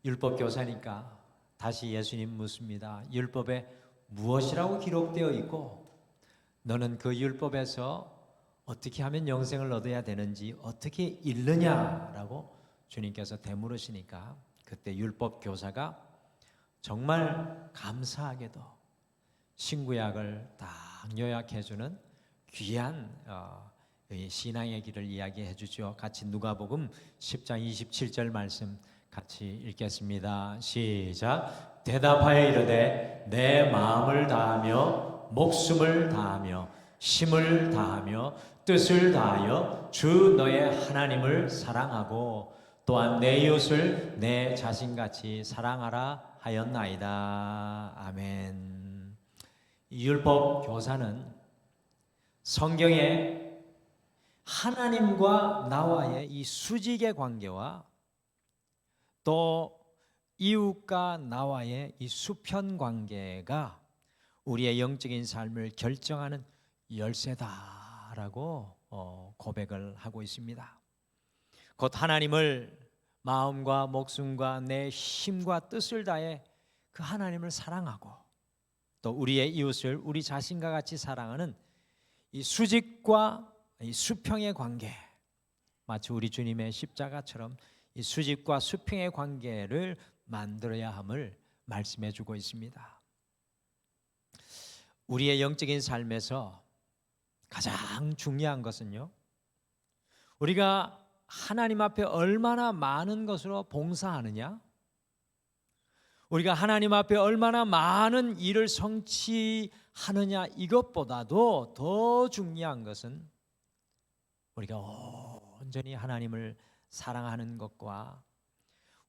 율법 교사니까 다시 예수님 묻습니다. 율법에 무엇이라고 기록되어 있고 너는 그 율법에서 어떻게 하면 영생을 얻어야 되는지 어떻게 읽느냐라고 주님께서 되물으시니까 그때 율법 교사가 정말 감사하게도 신구약을 딱 요약해주는 귀한 신앙의 길을 이야기해 주죠. 같이 누가복음 10장 27절 말씀 같이 읽겠습니다. 시작. 대답하여 이르되 내 마음을 다하며 목숨을 다하며 힘을 다하며 뜻을 다하여 주 너의 하나님을 사랑하고 또한 내 이웃을 내 자신같이 사랑하라 하였나이다. 아멘. 율법 교사는 성경에 하나님과 나와의 이 수직의 관계와 또 이웃과 나와의 이 수편 관계가 우리의 영적인 삶을 결정하는 열쇠다라고 고백을 하고 있습니다. 곧 하나님을 마음과 목숨과 내 힘과 뜻을 다해 그 하나님을 사랑하고 또 우리의 이웃을 우리 자신과 같이 사랑하는 이 수직과 이 수평의 관계, 마치 우리 주님의 십자가처럼 이 수직과 수평의 관계를 만들어야 함을 말씀해 주고 있습니다. 우리의 영적인 삶에서 가장 중요한 것은요, 우리가 하나님 앞에 얼마나 많은 것으로 봉사하느냐, 우리가 하나님 앞에 얼마나 많은 일을 성취하느냐, 이것보다도 더 중요한 것은 우리가 온전히 하나님을 사랑하는 것과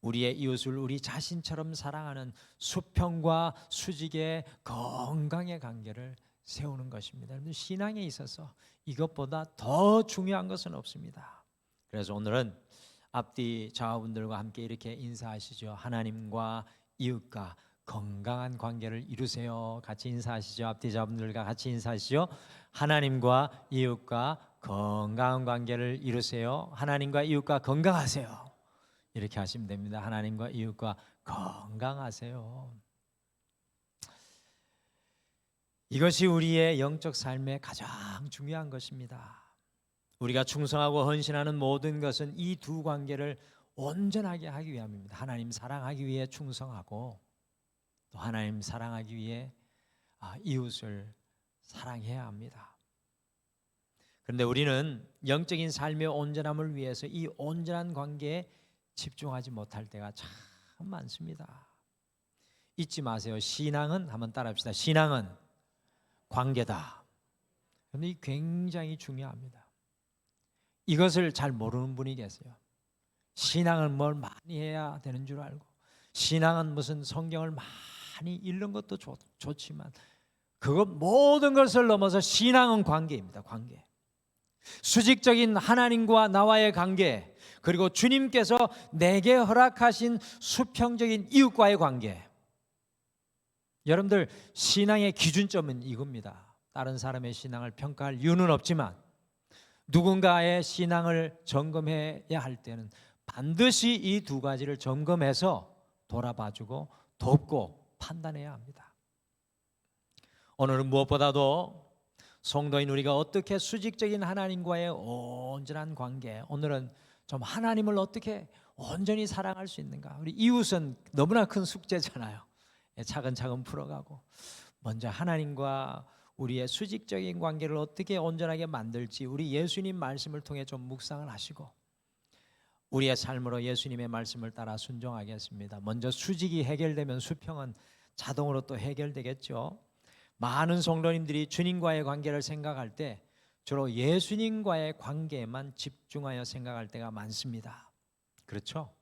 우리의 이웃을 우리 자신처럼 사랑하는 수평과 수직의 건강의 관계를 세우는 것입니다. 신앙에 있어서 이것보다 더 중요한 것은 없습니다. 그래서 오늘은 앞뒤 좌우분들과 함께 이렇게 인사하시죠. 하나님과 이웃과 건강한 관계를 이루세요. 같이 인사하시죠. 앞뒤 좌우분들과 같이 인사하시죠. 하나님과 이웃과 건강한 관계를 이루세요. 하나님과 이웃과 건강하세요. 이렇게 하시면 됩니다. 하나님과 이웃과 건강하세요. 이것이 우리의 영적 삶의 가장 중요한 것입니다. 우리가 충성하고 헌신하는 모든 것은 이 두 관계를 온전하게 하기 위함입니다. 하나님 사랑하기 위해 충성하고 또 하나님 사랑하기 위해 이웃을 사랑해야 합니다. 그런데 우리는 영적인 삶의 온전함을 위해서 이 온전한 관계에 집중하지 못할 때가 참 많습니다. 잊지 마세요. 신앙은, 한번 따라합시다. 신앙은 관계다. 그런데 이 굉장히 중요합니다. 이것을 잘 모르는 분이 계세요. 신앙은 뭘 많이 해야 되는 줄 알고, 신앙은 무슨 성경을 많이 읽는 것도 좋지만 그것 모든 것을 넘어서 신앙은 관계입니다. 관계. 수직적인 하나님과 나와의 관계, 그리고 주님께서 내게 허락하신 수평적인 이웃과의 관계. 여러분들 신앙의 기준점은 이겁니다. 다른 사람의 신앙을 평가할 이유는 없지만 누군가의 신앙을 점검해야 할 때는 반드시 이 두 가지를 점검해서 돌아봐주고 돕고 판단해야 합니다. 오늘은 무엇보다도 성도인 우리가 어떻게 수직적인 하나님과의 온전한 관계, 오늘은 좀 하나님을 어떻게 온전히 사랑할 수 있는가. 우리 이웃은 너무나 큰 숙제잖아요. 차근차근 풀어가고 먼저 하나님과 우리의 수직적인 관계를 어떻게 온전하게 만들지 우리 예수님 말씀을 통해 좀 묵상을 하시고 우리의 삶으로 예수님의 말씀을 따라 순종하겠습니다. 먼저 수직이 해결되면 수평은 자동으로 또 해결되겠죠. 많은 성도님들이 주님과의 관계를 생각할 때 주로 예수님과의 관계에만 집중하여 생각할 때가 많습니다. 그렇죠?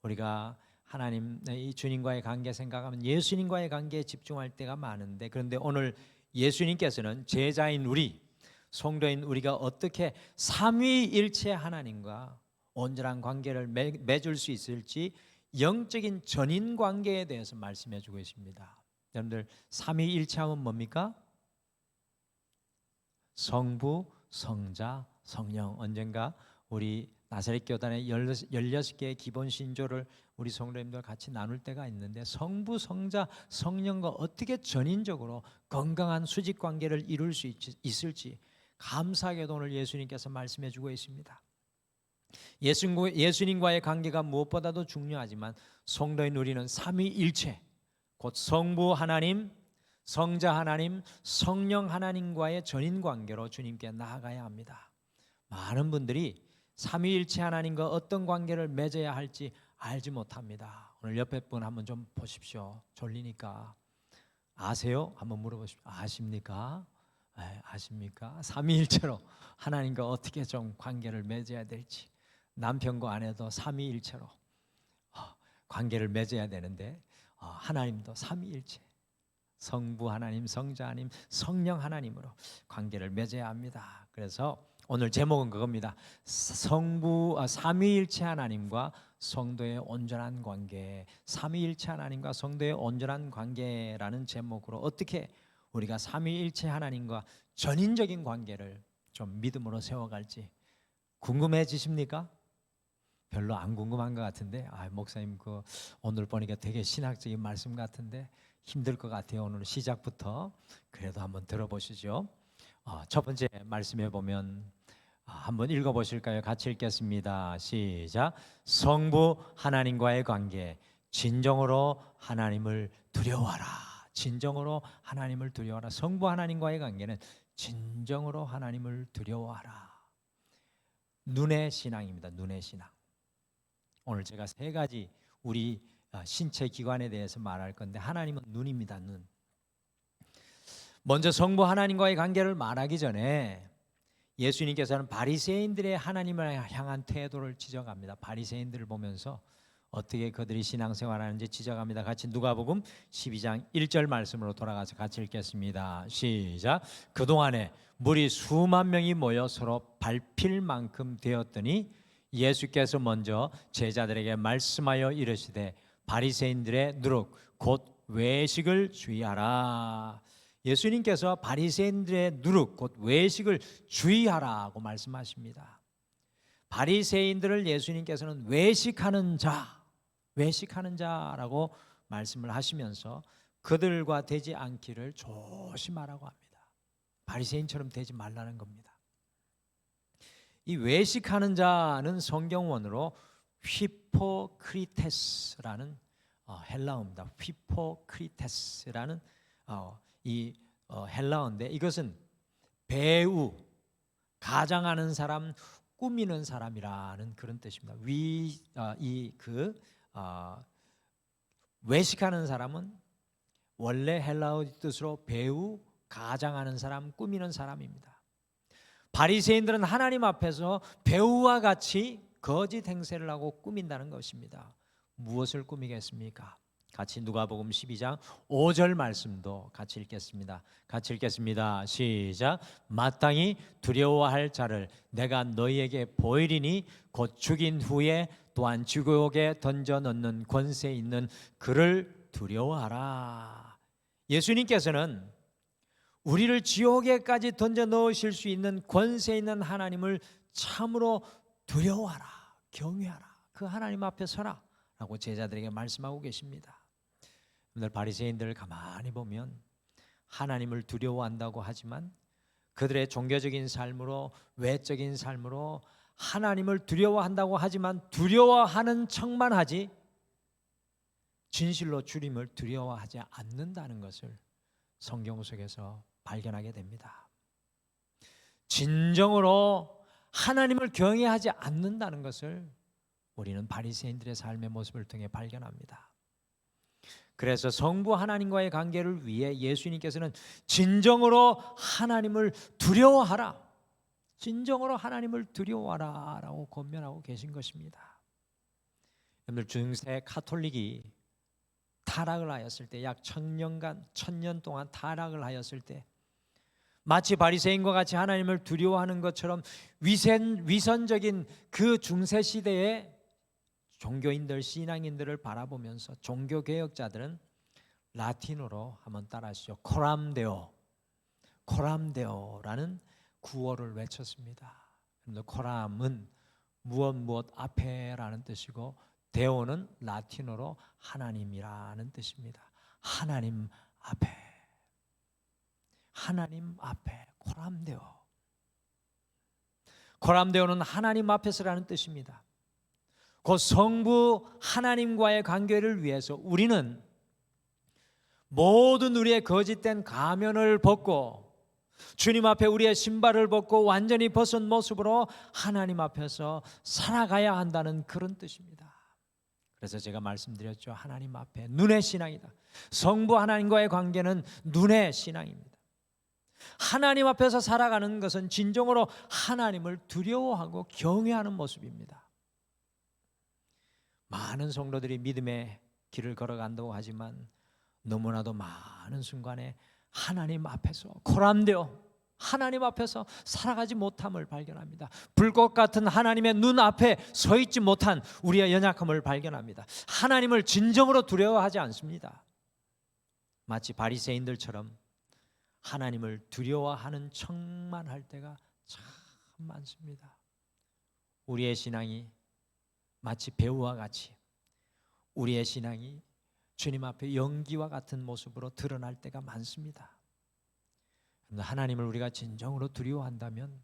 우리가 하나님, 이 주님과의 관계 생각하면 예수님과의 관계에 집중할 때가 많은데, 그런데 오늘 예수님께서는 제자인 우리, 성도인 우리가 어떻게 삼위일체 하나님과 온전한 관계를 맺을 수 있을지 영적인 전인 관계에 대해서 말씀해 주고 있습니다. 여러분들 삼위일체하면 뭡니까? 성부, 성자, 성령. 언젠가 우리 나사렛 교단의 16개의 기본 신조를 우리 성도님들 같이 나눌 때가 있는데, 성부, 성자, 성령과 어떻게 전인적으로 건강한 수직 관계를 이룰 수 있을지 감사하게도 오늘 예수님께서 말씀해 주고 있습니다. 예수님과의 관계가 무엇보다도 중요하지만 성도인 우리는 삼위일체, 곧 성부 하나님, 성자 하나님, 성령 하나님과의 전인관계로 주님께 나아가야 합니다. 많은 분들이 삼위일체 하나님과 어떤 관계를 맺어야 할지 알지 못합니다. 오늘 옆에 분 한번 좀 보십시오. 졸리니까. 아세요? 한번 물어보십시오. 아십니까? 네, 아십니까? 삼위일체로 하나님과 어떻게 좀 관계를 맺어야 될지, 남편과 아내도 삼위일체로 관계를 맺어야 되는데 하나님도 삼위일체, 성부 하나님, 성자 하나님, 성령 하나님으로 관계를 맺어야 합니다. 그래서 오늘 제목은 그겁니다. 삼위일체 하나님과 성도의 온전한 관계, 삼위일체 하나님과 성도의 온전한 관계라는 제목으로 어떻게 우리가 삼위일체 하나님과 전인적인 관계를 좀 믿음으로 세워갈지 궁금해지십니까? 별로 안 궁금한 것 같은데, 목사님 오늘 보니까 되게 신학적인 말씀 같은데 힘들 것 같아요. 오늘 시작부터 그래도 한번 들어보시죠. 첫 번째 말씀해 보면 한번 읽어보실까요? 같이 읽겠습니다. 시작. 성부 하나님과의 관계, 진정으로 하나님을 두려워하라. 진정으로 하나님을 두려워하라. 성부 하나님과의 관계는 진정으로 하나님을 두려워하라. 눈의 신앙입니다. 눈의 신앙. 오늘 제가 세 가지 우리 신체 기관에 대해서 말할 건데, 하나님은 눈입니다. 눈. 먼저 성부 하나님과의 관계를 말하기 전에 예수님께서는 바리새인들의 하나님을 향한 태도를 지적합니다. 바리새인들을 보면서 어떻게 그들이 신앙생활하는지 지적합니다. 같이 누가복음 12장 1절 말씀으로 돌아가서 같이 읽겠습니다. 시작. 그동안에 무리 수만 명이 모여 서로 밟힐 만큼 되었더니 예수께서 먼저 제자들에게 말씀하여 이르시되 바리새인들의 누룩 곧 외식을 주의하라. 예수님께서 바리새인들의 누룩 곧 외식을 주의하라고 말씀하십니다. 바리새인들을 예수님께서는 외식하는 자라고 말씀을 하시면서 그들과 되지 않기를 조심하라고 합니다. 바리새인처럼 되지 말라는 겁니다. 이 외식하는 자는 성경원으로 휘포크리테스라는 헬라어입니다. 휘포크리테스라는 이 헬라어인데, 이것은 배우, 가장하는 사람, 꾸미는 사람이라는 그런 뜻입니다. 외식하는 사람은 원래 헬라어 뜻으로 배우, 가장하는 사람, 꾸미는 사람입니다. 바리새인들은 하나님 앞에서 배우와 같이 거짓 행세를 하고 꾸민다는 것입니다. 무엇을 꾸미겠습니까? 같이 누가복음 12장 5절 말씀도 같이 읽겠습니다. 같이 읽겠습니다. 시작. 마땅히 두려워할 자를 내가 너희에게 보이리니 곧 죽인 후에 또한 지옥에 던져 넣는 권세 있는 그를 두려워하라. 예수님께서는 우리를 지옥에까지 던져 넣으실 수 있는 권세 있는 하나님을 참으로 두려워하라, 경외하라, 그 하나님 앞에 서라 라고 제자들에게 말씀하고 계십니다. 오늘 바리새인들을 가만히 보면 하나님을 두려워한다고 하지만 그들의 종교적인 삶으로, 외적인 삶으로 하나님을 두려워한다고 하지만 두려워하는 척만 하지 진실로 주님을 두려워하지 않는다는 것을 성경 속에서 발견하게 됩니다. 진정으로 하나님을 경외하지 않는다는 것을 우리는 바리새인들의 삶의 모습을 통해 발견합니다. 그래서 성부 하나님과의 관계를 위해 예수님께서는 진정으로 하나님을 두려워하라, 진정으로 하나님을 두려워하라 라고 권면하고 계신 것입니다. 여러분들, 중세 카톨릭이 타락을 하였을 때, 약 1000년 동안 타락을 하였을 때 마치 바리새인과 같이 하나님을 두려워하는 것처럼 위선적인 그 중세 시대의 종교인들, 신앙인들을 바라보면서 종교개혁자들은 라틴어로 한번 따라하시죠. 코람데오라는 구호를 외쳤습니다. 코람은 무엇 앞에라는 뜻이고 데오는 라틴어로 하나님이라는 뜻입니다. 하나님 앞에, 하나님 앞에, 코람데오. 코람데오는 하나님 앞에서라는 뜻입니다. 그 성부 하나님과의 관계를 위해서 우리는 모든 우리의 거짓된 가면을 벗고 주님 앞에 우리의 신발을 벗고 완전히 벗은 모습으로 하나님 앞에서 살아가야 한다는 그런 뜻입니다. 그래서 제가 말씀드렸죠. 하나님 앞에 눈의 신앙이다. 성부 하나님과의 관계는 눈의 신앙입니다. 하나님 앞에서 살아가는 것은 진정으로 하나님을 두려워하고 경외하는 모습입니다. 많은 성도들이 믿음의 길을 걸어간다고 하지만 너무나도 많은 순간에 하나님 앞에서 코람데오, 하나님 앞에서 살아가지 못함을 발견합니다. 불꽃 같은 하나님의 눈 앞에 서 있지 못한 우리의 연약함을 발견합니다. 하나님을 진정으로 두려워하지 않습니다. 마치 바리새인들처럼 하나님을 두려워하는 척만 할 때가 참 많습니다. 우리의 신앙이 마치 배우와 같이 우리의 신앙이 주님 앞에 연기와 같은 모습으로 드러날 때가 많습니다. 하나님을 우리가 진정으로 두려워한다면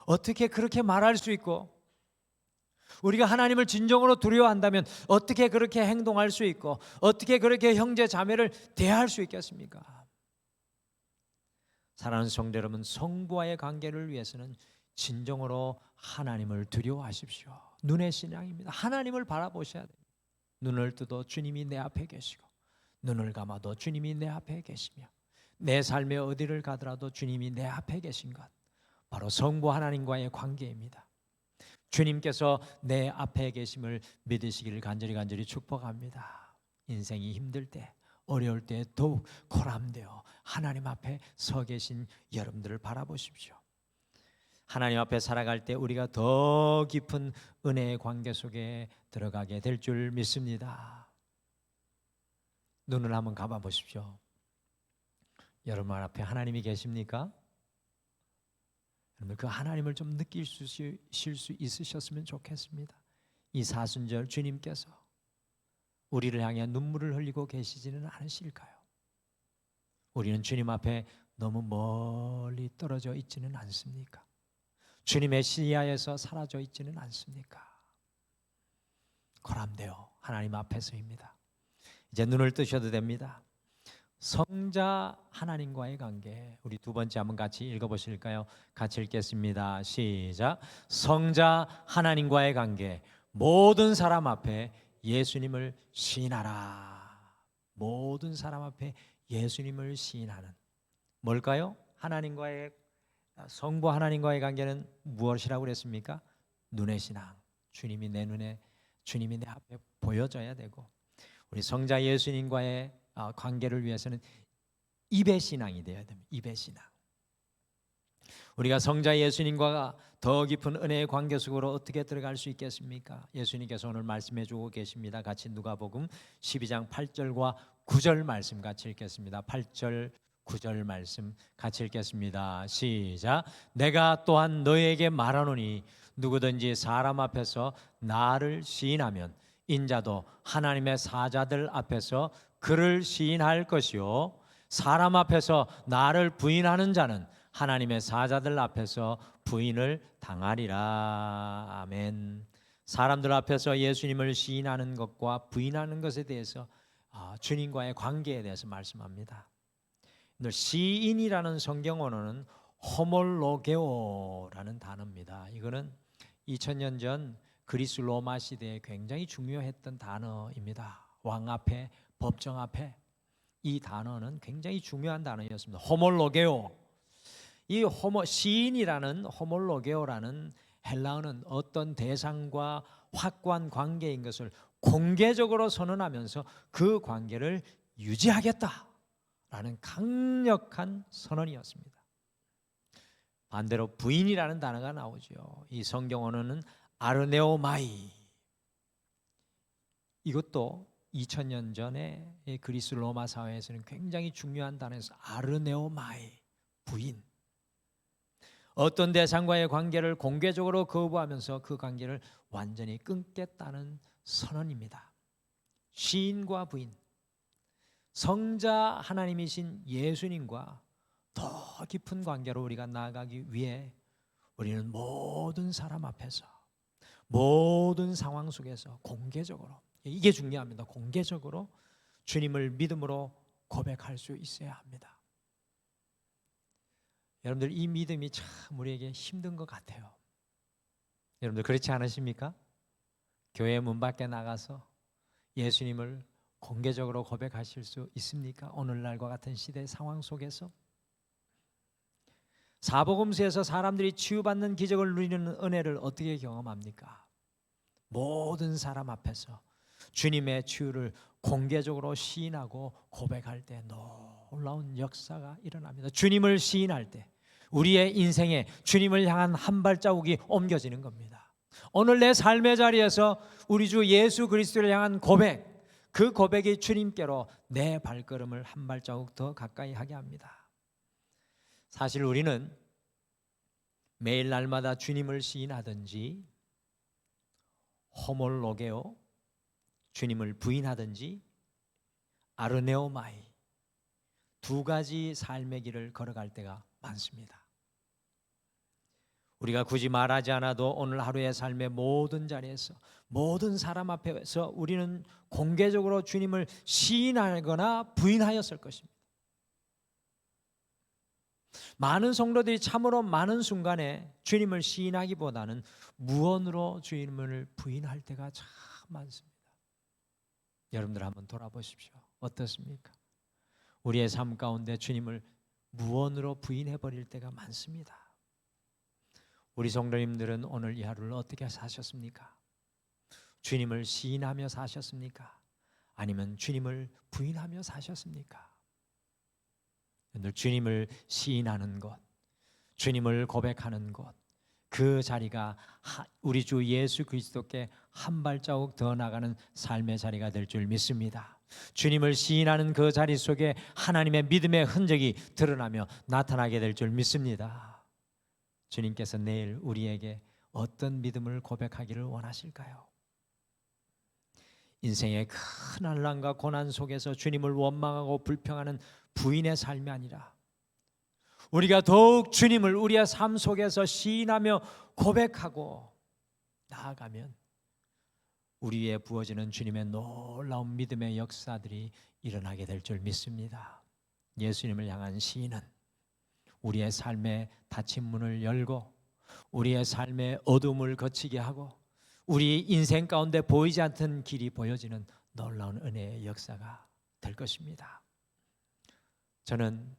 어떻게 그렇게 말할 수 있고, 우리가 하나님을 진정으로 두려워한다면 어떻게 그렇게 행동할 수 있고, 어떻게 그렇게 형제 자매를 대할 수 있겠습니까? 사랑하는 성도 여러분, 성부와의 관계를 위해서는 진정으로 하나님을 두려워하십시오. 눈의 신앙입니다. 하나님을 바라보셔야 됩니다. 눈을 뜨도 주님이 내 앞에 계시고 눈을 감아도 주님이 내 앞에 계시며 내 삶의 어디를 가더라도 주님이 내 앞에 계신 것, 바로 성부 하나님과의 관계입니다. 주님께서 내 앞에 계심을 믿으시기를 간절히 축복합니다. 인생이 힘들 때, 어려울 때 더욱 고람되어 하나님 앞에 서 계신 여러분들을 바라보십시오. 하나님 앞에 살아갈 때 우리가 더 깊은 은혜의 관계 속에 들어가게 될 줄 믿습니다. 눈을 한번 감아 보십시오. 여러분 앞에 하나님이 계십니까? 여러분 그 하나님을 좀 느끼실 수 있으셨으면 좋겠습니다. 이 사순절 주님께서 우리를 향해 눈물을 흘리고 계시지는 않으실까요? 우리는 주님 앞에 너무 멀리 떨어져 있지는 않습니까? 주님의 시야에서 사라져 있지는 않습니까? 고람되어 하나님 앞에서입니다. 이제 눈을 뜨셔도 됩니다. 성자 하나님과의 관계, 우리 두 번째 한번 같이 읽어보실까요? 같이 읽겠습니다. 시작. 성자 하나님과의 관계, 모든 사람 앞에 예수님을 시인하라. 모든 사람 앞에 예수님을 시인하는, 뭘까요? 하나님과의, 성부 하나님과의 관계는 무엇이라고 그랬습니까? 눈의 신앙. 주님이 내 눈에, 주님이 내 앞에 보여져야 되고, 우리 성자 예수님과의 관계를 위해서는 입의 신앙이 되어야 됩니다. 입의 신앙. 우리가 성자 예수님과 더 깊은 은혜의 관계 속으로 어떻게 들어갈 수 있겠습니까? 예수님께서 오늘 말씀해 주고 계십니다. 같이 누가복음 12장 8절과 9절 말씀 같이 읽겠습니다. 8절 9절 말씀 같이 읽겠습니다. 시작. 내가 또한 너희에게 말하노니 누구든지 사람 앞에서 나를 시인하면 인자도 하나님의 사자들 앞에서 그를 시인할 것이요, 사람 앞에서 나를 부인하는 자는 하나님의 사자들 앞에서 부인을 당하리라. 아멘. 사람들 앞에서 예수님을 시인하는 것과 부인하는 것에 대해서 주님과의 관계에 대해서 말씀합니다. 시인이라는 성경 언어는 호몰로게오라는 단어입니다. 이거는 2000년 전 그리스 로마 시대에 굉장히 중요했던 단어입니다. 왕 앞에, 법정 앞에 이 단어는 굉장히 중요한 단어였습니다. 호몰로게오. 이 시인이라는 호몰로게오라는 헬라어는 어떤 대상과 확고한 관계인 것을 공개적으로 선언하면서 그 관계를 유지하겠다라는 강력한 선언이었습니다. 반대로 부인이라는 단어가 나오죠. 이 성경 언어는 아르네오마이. 이것도 2000년 전에 그리스 로마 사회에서는 굉장히 중요한 단어에서 아르네오마이, 부인. 어떤 대상과의 관계를 공개적으로 거부하면서 그 관계를 완전히 끊겠다는 선언입니다. 시인과 부인, 성자 하나님이신 예수님과 더 깊은 관계로 우리가 나아가기 위해 우리는 모든 사람 앞에서, 모든 상황 속에서 공개적으로, 이게 중요합니다. 공개적으로 주님을 믿음으로 고백할 수 있어야 합니다. 여러분들, 이 믿음이 참 우리에게 힘든 것 같아요. 여러분들 그렇지 않으십니까? 교회 문 밖에 나가서 예수님을 공개적으로 고백하실 수 있습니까? 오늘날과 같은 시대 상황 속에서 사복음서에서 사람들이 치유받는 기적을 누리는 은혜를 어떻게 경험합니까? 모든 사람 앞에서 주님의 치유를 공개적으로 시인하고 고백할 때 놀라운 역사가 일어납니다. 주님을 시인할 때 우리의 인생에 주님을 향한 한 발자국이 옮겨지는 겁니다. 오늘 내 삶의 자리에서 우리 주 예수 그리스도를 향한 고백, 그 고백이 주님께로 내 발걸음을 한 발자국 더 가까이 하게 합니다. 사실 우리는 매일 날마다 주님을 시인하든지 호몰로게오, 주님을 부인하든지 아르네오마이, 두 가지 삶의 길을 걸어갈 때가 많습니다. 우리가 굳이 말하지 않아도 오늘 하루의 삶의 모든 자리에서, 모든 사람 앞에서 우리는 공개적으로 주님을 시인하거나 부인하였을 것입니다. 많은 성도들이 참으로 많은 순간에 주님을 시인하기보다는 무언으로 주님을 부인할 때가 참 많습니다. 여러분들 한번 돌아보십시오. 어떻습니까? 우리의 삶 가운데 주님을 무언으로 부인해버릴 때가 많습니다. 우리 성도님들은 오늘 이 하루를 어떻게 사셨습니까? 주님을 시인하며 사셨습니까? 아니면 주님을 부인하며 사셨습니까? 여러분들, 주님을 시인하는 것, 주님을 고백하는 것, 그 자리가 우리 주 예수 그리스도께 한 발자국 더 나가는 삶의 자리가 될 줄 믿습니다. 주님을 시인하는 그 자리 속에 하나님의 믿음의 흔적이 드러나며 나타나게 될 줄 믿습니다. 주님께서 내일 우리에게 어떤 믿음을 고백하기를 원하실까요? 인생의 큰 환난과 고난 속에서 주님을 원망하고 불평하는 부인의 삶이 아니라 우리가 더욱 주님을 우리의 삶 속에서 시인하며 고백하고 나아가면 우리 위에 부어지는 주님의 놀라운 믿음의 역사들이 일어나게 될 줄 믿습니다. 예수님을 향한 시인은 우리의 삶의 닫힌 문을 열고 우리의 삶의 어둠을 거치게 하고 우리 인생 가운데 보이지 않던 길이 보여지는 놀라운 은혜의 역사가 될 것입니다. 저는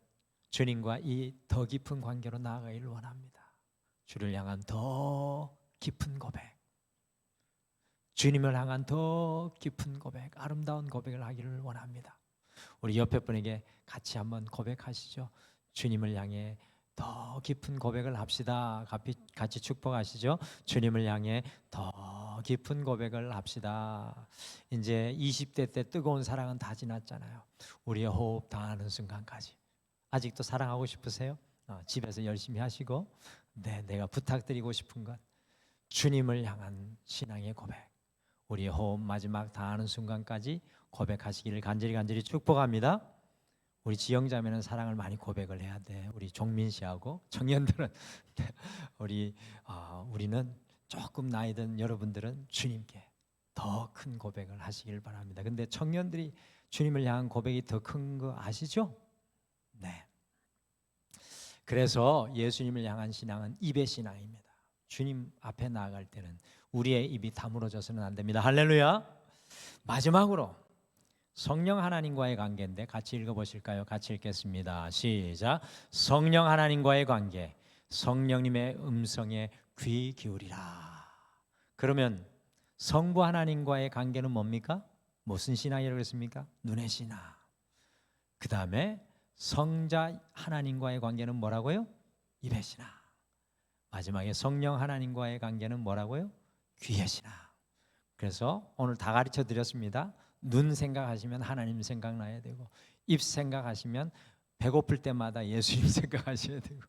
주님과 이 더 깊은 관계로 나아가기를 원합니다. 주를 향한 더 깊은 고백, 주님을 향한 더 깊은 고백, 아름다운 고백을 하기를 원합니다. 우리 옆에 분에게 같이 한번 고백하시죠. 주님을 향해 더 깊은 고백을 합시다. 같이 축복하시죠. 주님을 향해 더 깊은 고백을 합시다. 이제 20대 때 뜨거운 사랑은 다 지났잖아요. 우리의 호흡 다하는 순간까지 아직도 사랑하고 싶으세요? 집에서 열심히 하시고, 네, 내가 부탁드리고 싶은 것, 주님을 향한 신앙의 고백, 우리의 호흡 마지막 다하는 순간까지 고백하시기를 간절히 축복합니다. 우리 지영자매는 사랑을 많이 고백을 해야 돼. 우리 종민 씨하고 청년들은 우리는 조금 나이 든 여러분들은 주님께 더 큰 고백을 하시길 바랍니다. 근데 청년들이 주님을 향한 고백이 더 큰 거 아시죠? 네. 그래서 예수님을 향한 신앙은 입의 신앙입니다. 주님 앞에 나아갈 때는 우리의 입이 다물어져서는 안 됩니다. 할렐루야. 마지막으로 성령 하나님과의 관계인데 같이 읽어보실까요? 같이 읽겠습니다. 시작. 성령 하나님과의 관계, 성령님의 음성에 귀 기울이라. 그러면 성부 하나님과의 관계는 뭡니까? 무슨 신앙이라고 했습니까? 눈의 신앙. 그 다음에 성자 하나님과의 관계는 뭐라고요? 입의 신앙. 마지막에 성령 하나님과의 관계는 뭐라고요? 귀의 신앙. 그래서 오늘 다 가르쳐 드렸습니다. 눈 생각하시면 하나님 생각나야 되고, 입 생각하시면 배고플 때마다 예수님 생각하셔야 되고,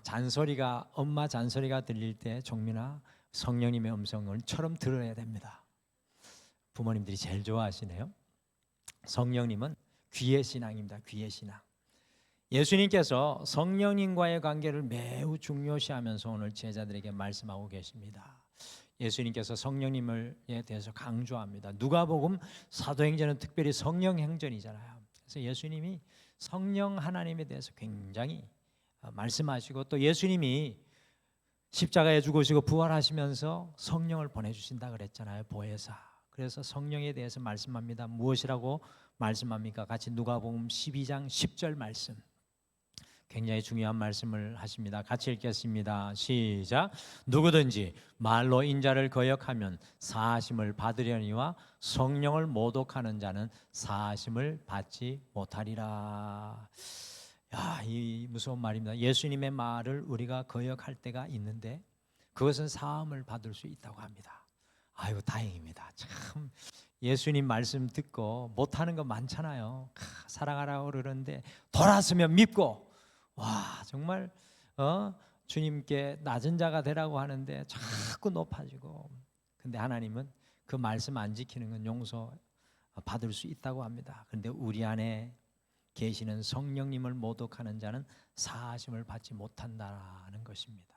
잔소리가 엄마 잔소리가 들릴 때 종민아 성령님의 음성을처럼 들어야 됩니다. 부모님들이 제일 좋아하시네요. 성령님은 귀의 신앙입니다. 귀의 신앙. 예수님께서 성령님과의 관계를 매우 중요시하면서 오늘 제자들에게 말씀하고 계십니다. 예수님께서 성령님에 대해서 강조합니다. 누가복음 사도행전은 특별히 성령행전이잖아요. 그래서 예수님이 성령 하나님에 대해서 굉장히 말씀하시고 또 예수님이 십자가에 죽으시고 부활하시면서 성령을 보내주신다 그랬잖아요. 보혜사. 그래서 성령에 대해서 말씀합니다. 무엇이라고 말씀합니까? 같이 누가복음 12장 10절 말씀. 굉장히 중요한 말씀을 하십니다. 같이 읽겠습니다. 시작. 누구든지 말로 인자를 거역하면 사하심을 받으려니와 성령을 모독하는 자는 사하심을 받지 못하리라. 야, 이 무서운 말입니다. 예수님의 말을 우리가 거역할 때가 있는데 그것은 사함을 받을 수 있다고 합니다. 아유, 다행입니다. 참 예수님 말씀 듣고 못하는 거 많잖아요. 사랑하라고 그러는데 돌아서면 믿고 와 정말 주님께 낮은 자가 되라고 하는데 자꾸 높아지고, 근데 하나님은 그 말씀 안 지키는 건 용서 받을 수 있다고 합니다. 그런데 우리 안에 계시는 성령님을 모독하는 자는 사하심을 받지 못한다는 것입니다.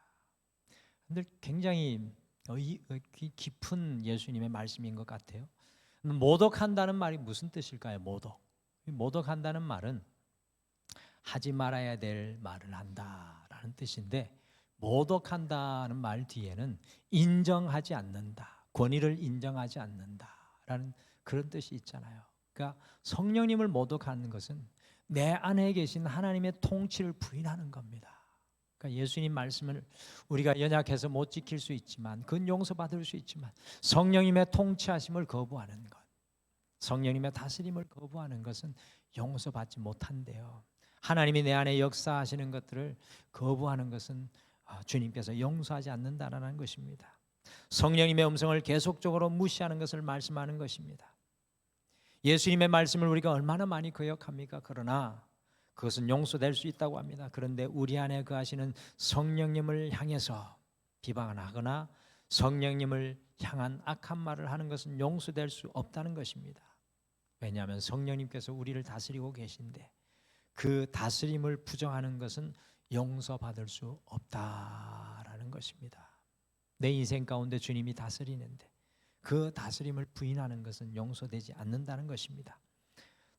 근데 굉장히 깊은 예수님의 말씀인 것 같아요. 모독한다는 말이 무슨 뜻일까요? 모독한다는 말은 하지 말아야 될 말을 한다라는 뜻인데, 모독한다는 말 뒤에는 인정하지 않는다, 권위를 인정하지 않는다라는 그런 뜻이 있잖아요. 그러니까 성령님을 모독하는 것은 내 안에 계신 하나님의 통치를 부인하는 겁니다. 그러니까 예수님 말씀을 우리가 연약해서 못 지킬 수 있지만, 그건 용서받을 수 있지만 성령님의 통치하심을 거부하는 것, 성령님의 다스림을 거부하는 것은 용서받지 못한대요. 하나님이 내 안에 역사하시는 것들을 거부하는 것은 주님께서 용서하지 않는다라는 것입니다. 성령님의 음성을 계속적으로 무시하는 것을 말씀하는 것입니다. 예수님의 말씀을 우리가 얼마나 많이 거역합니까? 그러나 그것은 용서될 수 있다고 합니다. 그런데 우리 안에 거하시는 성령님을 향해서 비방하거나 성령님을 향한 악한 말을 하는 것은 용서될 수 없다는 것입니다. 왜냐하면 성령님께서 우리를 다스리고 계신데 그 다스림을 부정하는 것은 용서받을 수 없다라는 것입니다. 내 인생 가운데 주님이 다스리는데 그 다스림을 부인하는 것은 용서되지 않는다는 것입니다.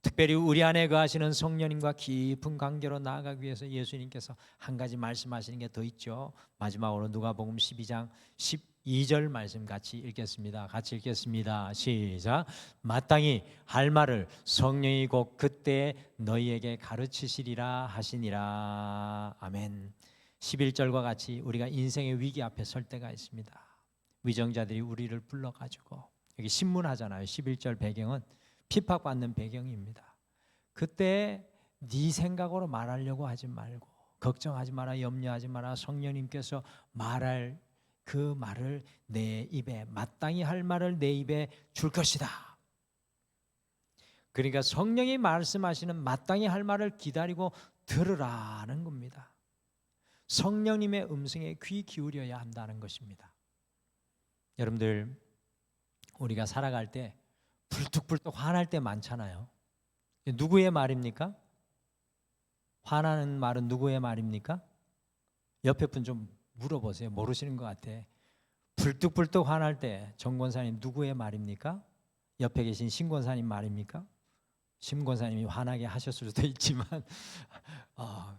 특별히 우리 안에 거하시는 성령님과 깊은 관계로 나아가기 위해서 예수님께서 한 가지 말씀하시는 게 더 있죠. 마지막으로 누가복음 12장 12절 말씀 같이 읽겠습니다. 같이 읽겠습니다. 시작. 마땅히 할 말을 성령이 곧 그때 너희에게 가르치시리라 하시니라. 아멘. 11절과 같이 우리가 인생의 위기 앞에 설 때가 있습니다. 위정자들이 우리를 불러가지고, 여기 신문하잖아요. 11절 배경은 핍박받는 배경입니다. 그때 네 생각으로 말하려고 하지 말고, 걱정하지 마라, 염려하지 마라, 성령님께서 말할 그 말을 내 입에, 마땅히 할 말을 내 입에 줄 것이다. 그러니까 성령이 말씀하시는 마땅히 할 말을 기다리고 들으라는 겁니다. 성령님의 음성에 귀 기울여야 한다는 것입니다. 여러분들, 우리가 살아갈 때 불뚝불뚝 화날 때 많잖아요. 누구의 말입니까? 화나는 말은 누구의 말입니까? 옆에 분 좀 물어보세요. 모르시는 것 같아. 불뚝불뚝 화날 때 정권사님 누구의 말입니까? 옆에 계신 신권사님 말입니까? 신권사님이 화나게 하셨을 수도 있지만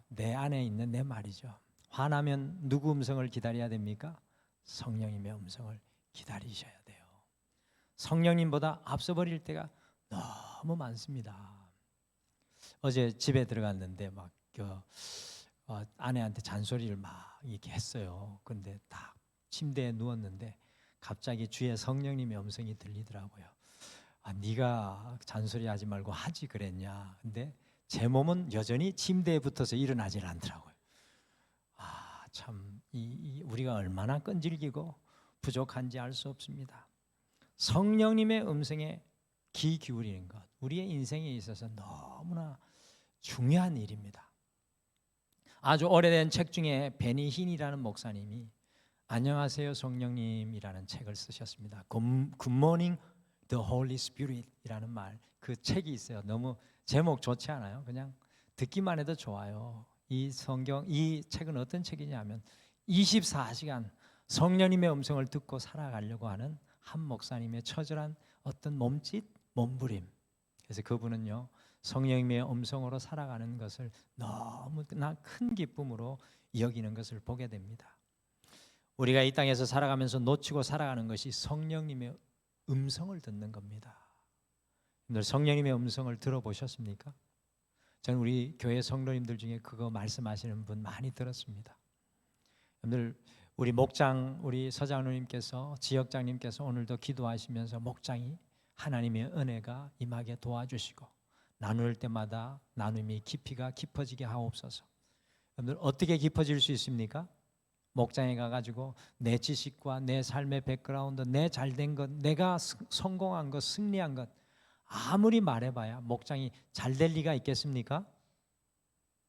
내 안에 있는 내 말이죠. 화나면 누구 음성을 기다려야 됩니까? 성령님의 음성을 기다리셔야 돼요. 성령님보다 앞서 버릴 때가 너무 많습니다. 어제 집에 들어갔는데 막 아내한테 잔소리를 막 이렇게 했어요. 그런데 딱 침대에 누웠는데 갑자기 주의 성령님의 음성이 들리더라고요. 네가 잔소리하지 말고 하지 그랬냐. 근데 제 몸은 여전히 침대에 붙어서 일어나질 않더라고요. 참 우리가 얼마나 끈질기고 부족한지 알 수 없습니다. 성령님의 음성에 귀 기울이는 것, 우리의 인생에 있어서 너무나 중요한 일입니다. 아주 오래된 책 중에 베니 힌이라는 목사님이 안녕하세요 성령님이라는 책을 쓰셨습니다. Good Morning the Holy Spirit이라는 그 책이 있어요. 너무 제목 좋지 않아요? 그냥 듣기만 해도 좋아요. 이 책은 어떤 책이냐면 24시간 성령님의 음성을 듣고 살아가려고 하는 한 목사님의 처절한 어떤 몸짓, 몸부림. 그래서 그분은요, 성령님의 음성으로 살아가는 것을 너무나 큰 기쁨으로 여기는 것을 보게 됩니다. 우리가 이 땅에서 살아가면서 놓치고 살아가는 것이 성령님의 음성을 듣는 겁니다. 여러분들 성령님의 음성을 들어보셨습니까? 저는 우리 교회 성도님들 중에 그거 말씀하시는 분 많이 들었습니다. 여러분들 우리 목장, 우리 서장로님께서, 지역장님께서 오늘도 기도하시면서 목장이 하나님의 은혜가 임하게 도와주시고 나눌 때마다 나눔이 깊이가 깊어지게 하옵소서. 여러분들 어떻게 깊어질 수 있습니까? 목장에 가가지고 내 지식과 내 삶의 백그라운드, 내 잘된 것, 내가 성공한 것, 승리한 것 아무리 말해봐야 목장이 잘 될 리가 있겠습니까?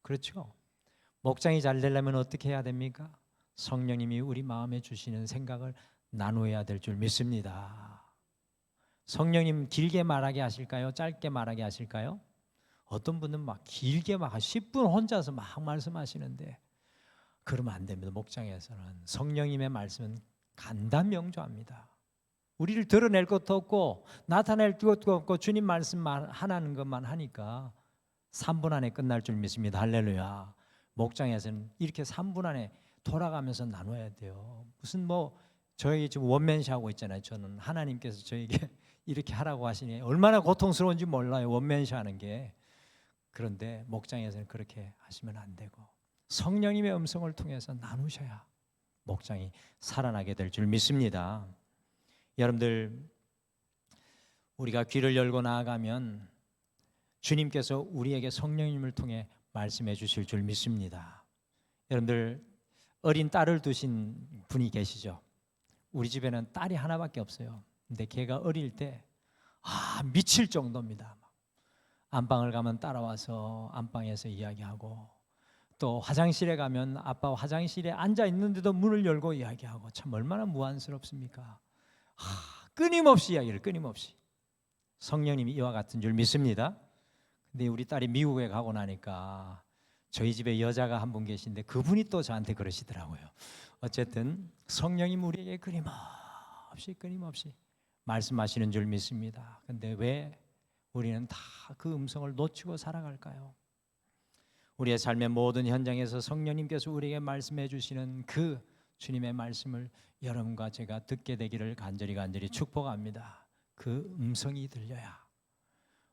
그렇죠. 목장이 잘 되려면 어떻게 해야 됩니까? 성령님이 우리 마음에 주시는 생각을 나누어야 될 줄 믿습니다. 성령님 길게 말하게 하실까요? 짧게 말하게 하실까요? 어떤 분은 막 길게 막 10분 혼자서 막 말씀하시는데 그러면 안 됩니다. 목장에서는 성령님의 말씀은 간단명조합니다. 우리를 드러낼 것도 없고 나타낼 것도 없고 주님 말씀 하나는 것만 하니까 3분 안에 끝날 줄 믿습니다. 할렐루야. 목장에서는 이렇게 3분 안에 돌아가면서 나눠야 돼요. 무슨 저희 지금 원맨시 하고 있잖아요. 저는 하나님께서 저에게 이렇게 하라고 하시니 얼마나 고통스러운지 몰라요. 원맨시 하는 게. 그런데 목장에서는 그렇게 하시면 안 되고 성령님의 음성을 통해서 나누셔야 목장이 살아나게 될 줄 믿습니다. 여러분들 우리가 귀를 열고 나아가면 주님께서 우리에게 성령님을 통해 말씀해 주실 줄 믿습니다. 여러분들 어린 딸을 두신 분이 계시죠? 우리 집에는 딸이 하나밖에 없어요. 근데 걔가 어릴 때 미칠 정도입니다. 안방을 가면 따라와서 안방에서 이야기하고 또 화장실에 가면 아빠 화장실에 앉아 있는데도 문을 열고 이야기하고 참 얼마나 무안스럽습니까? 끊임없이 이야기를 끊임없이 성령님이 이와 같은 줄 믿습니다. 근데 우리 딸이 미국에 가고 나니까 저희 집에 여자가 한 분 계신데 그분이 또 저한테 그러시더라고요. 어쨌든 성령님 우리에게 끊임없이 말씀하시는 줄 믿습니다. 근데 왜 우리는 다 그 음성을 놓치고 살아갈까요? 우리의 삶의 모든 현장에서 성령님께서 우리에게 말씀해 주시는 그 주님의 말씀을 여러분과 제가 듣게 되기를 간절히 축복합니다. 그 음성이 들려야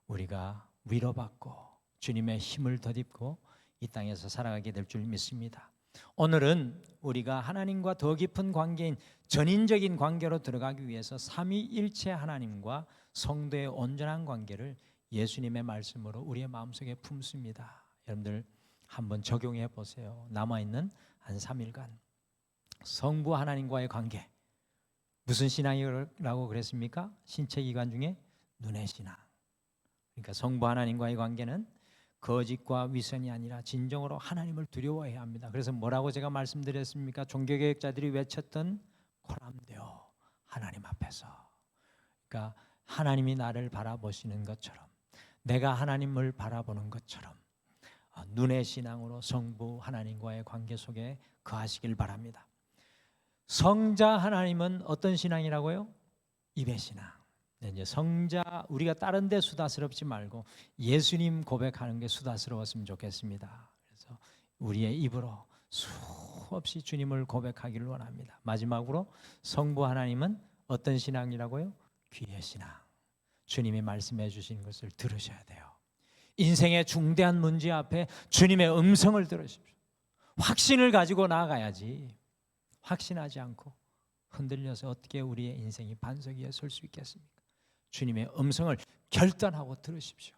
우리가 위로받고 주님의 힘을 덧입고 이 땅에서 살아가게 될 줄 믿습니다. 오늘은 우리가 하나님과 더 깊은 관계인 전인적인 관계로 들어가기 위해서 삼위일체 하나님과 성도의 온전한 관계를 예수님의 말씀으로 우리의 마음속에 품습니다. 여러분들 한번 적용해 보세요. 남아있는 한 3일간 성부 하나님과의 관계, 무슨 신앙이라고 그랬습니까? 신체기관 중에 눈의 신앙. 그러니까 성부 하나님과의 관계는 거짓과 위선이 아니라 진정으로 하나님을 두려워해야 합니다. 그래서 뭐라고 제가 말씀드렸습니까? 종교개혁자들이 외쳤던 코람데오, 하나님 앞에서. 그러니까 하나님이 나를 바라보시는 것처럼 내가 하나님을 바라보는 것처럼 눈의 신앙으로 성부 하나님과의 관계 속에 거하시길 바랍니다. 성자 하나님은 어떤 신앙이라고요? 입의 신앙. 이제 성자 우리가 다른 데 수다스럽지 말고 예수님 고백하는 게 수다스러웠으면 좋겠습니다. 그래서 우리의 입으로 수없이 주님을 고백하기를 원합니다. 마지막으로 성부 하나님은 어떤 신앙이라고요? 귀의 신앙. 주님이 말씀해 주신 것을 들으셔야 돼요. 인생의 중대한 문제 앞에 주님의 음성을 들으십시오. 확신을 가지고 나아가야지. 확신하지 않고 흔들려서 어떻게 우리의 인생이 반석 위에 설 수 있겠습니까? 주님의 음성을 결단하고 들으십시오.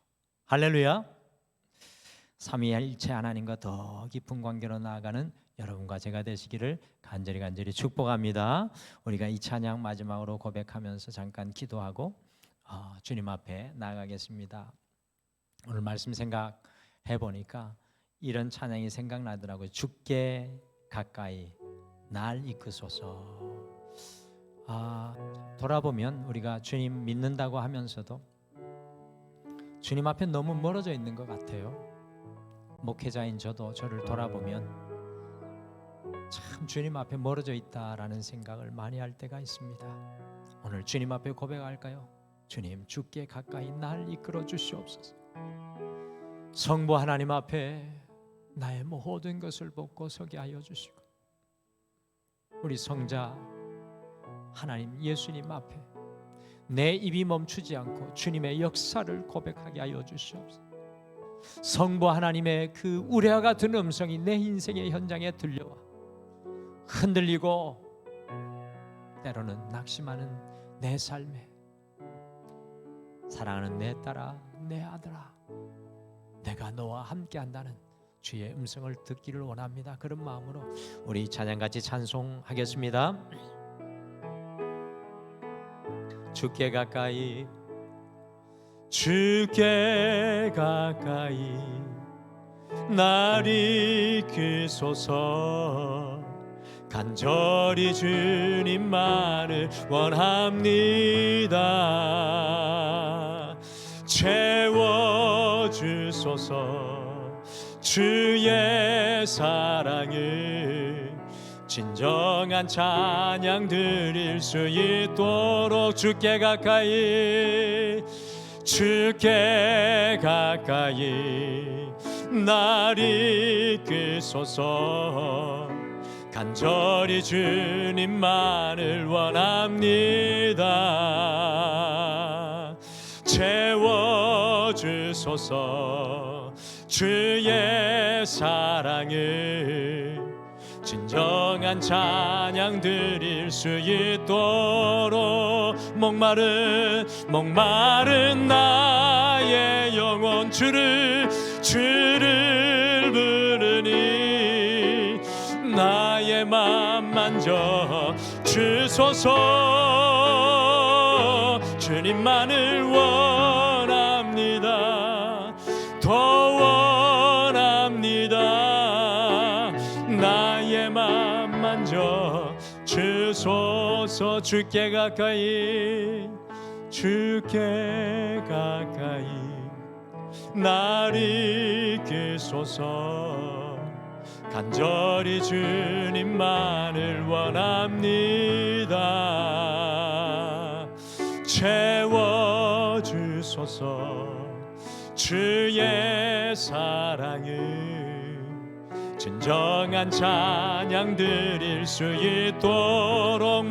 할렐루야. 삼위일체 하나님과 더 깊은 관계로 나아가는 여러분과 제가 되시기를 간절히 축복합니다. 우리가 이 찬양 마지막으로 고백하면서 잠깐 기도하고 주님 앞에 나아가겠습니다. 오늘 말씀 생각해 보니까 이런 찬양이 생각나더라고요. 주께 가까이 날 이끄소서. 돌아보면 우리가 주님 믿는다고 하면서도 주님 앞에 너무 멀어져 있는 것 같아요. 목회자인 저도 저를 돌아보면 참 주님 앞에 멀어져 있다라는 생각을 많이 할 때가 있습니다. 오늘 주님 앞에 고백할까요? 주님, 주께 가까이 날 이끌어 주시옵소서. 성부 하나님 앞에 나의 모든 것을 벗고 서게 하여 주시고, 우리 성자 하나님 예수님 앞에 내 입이 멈추지 않고 주님의 역사를 고백하게 하여 주시옵소서. 성부 하나님의 그 우레와 같은 음성이 내 인생의 현장에 들려와 흔들리고 때로는 낙심하는 내 삶에, 사랑하는 내 딸아, 내 아들아, 내가 너와 함께한다는 주의 음성을 듣기를 원합니다. 그런 마음으로 우리 찬양같이 찬송하겠습니다. 주께 가까이, 주께 가까이 날 이끄소서. 간절히 주님만을 원합니다. 채워주소서. 주의 사랑을 진정한 찬양 드릴 수 있도록 주께 가까이, 주께 가까이 날 이끄소서. 간절히 주님만을 원합니다. 채워주소서. 주의 사랑을 진정한 찬양 드릴 수 있도록 목마른 나의 영혼 주를 부르니 나의 맘 만져 주소서. 주님만을 원합니다. 더 원합니다. 나의 맘 만져 주소서. 주께 가까이, 주께 가까이 날 이끄소서. 간절히 주님만을 원합니다. 채워주소서. 주의 사랑을 진정한 찬양 드릴 수 있도록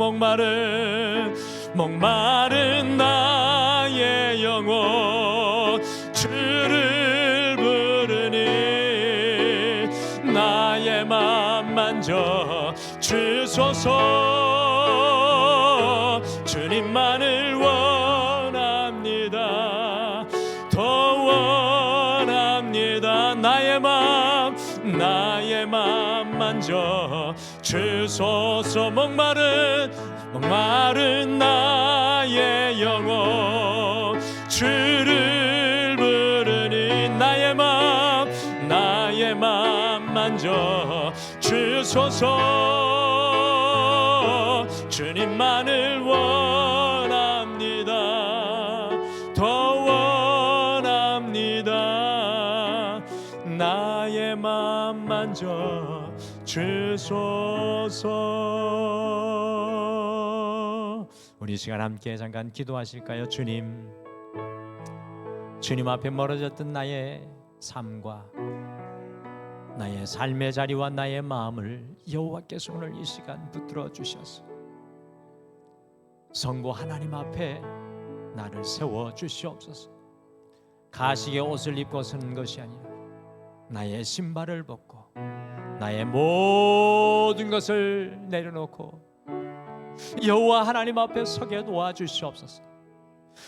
목마른 나의 영혼 주를 부르니 나의 맘 만져 주소서. 주님만을 원합니다. 더 원합니다. 나의 맘 만져 주소서. 목마른 나의 영혼 주를 부르니 나의 맘 만져 주소서. 주님만을 원합니다. 더 원합니다. 나의 맘 만져 주소서. 우리 시간 함께 잠깐 기도하실까요? 주님 앞에 멀어졌던 나의 삶과 나의 삶의 자리와 나의 마음을 여호와께서 오늘 이 시간 붙들어 주셔서 성부 하나님 앞에 나를 세워 주시옵소서. 가식의 옷을 입고 서는 것이 아니라 나의 신발을 벗고 나의 모든 것을 내려놓고 여호와 하나님 앞에 서게 도와주시옵소서.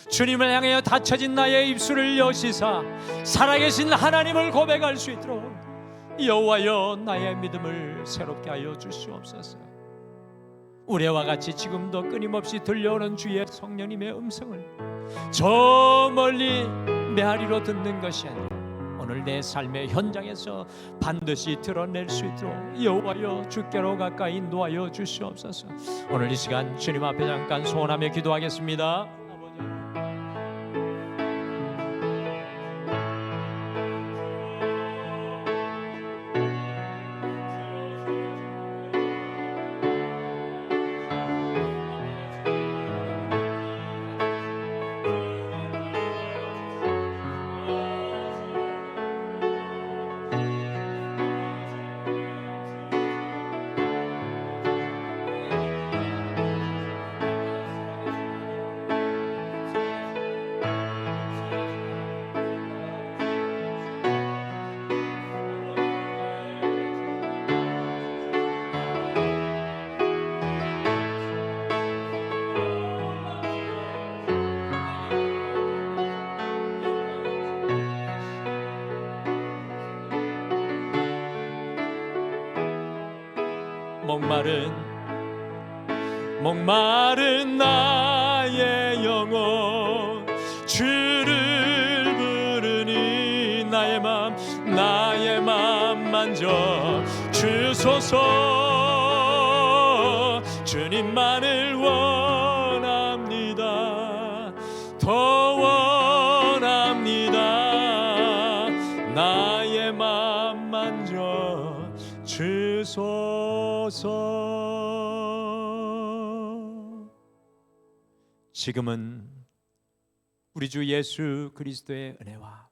주님을 향하여 닫혀진 나의 입술을 여시사 살아계신 하나님을 고백할 수 있도록 여호와여 나의 믿음을 새롭게 하여 주시옵소서. 우레와 같이 지금도 끊임없이 들려오는 주의 성령님의 음성을 저 멀리 메아리로 듣는 것이 아니라 오늘 내 삶의 현장에서 반드시 드러낼 수 있도록 여호와여 주께로 가까이 인도하여 주시옵소서. 오늘 이 시간 주님 앞에 잠깐 소원하며 기도하겠습니다. 목마른 나의 영혼 주를 부르니 나의 맘 만져 주소서. 주님만을 원합니다. 더 원합니다. 나의 맘 만져 주소서. 지금은 우리 주 예수 그리스도의 은혜와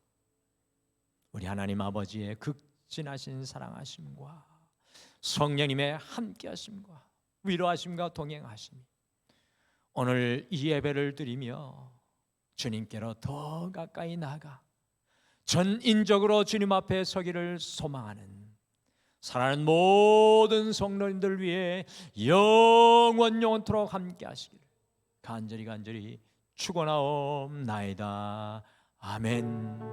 우리 하나님 아버지의 극진하신 사랑하심과 성령님의 함께하심과 위로하심과 동행하심이 오늘 이 예배를 드리며 주님께로 더 가까이 나아가 전인적으로 주님 앞에 서기를 소망하는 사랑하는 모든 성도님들 위해 영원토록 함께하시기를 간절히 축원하옵나이다. 아멘.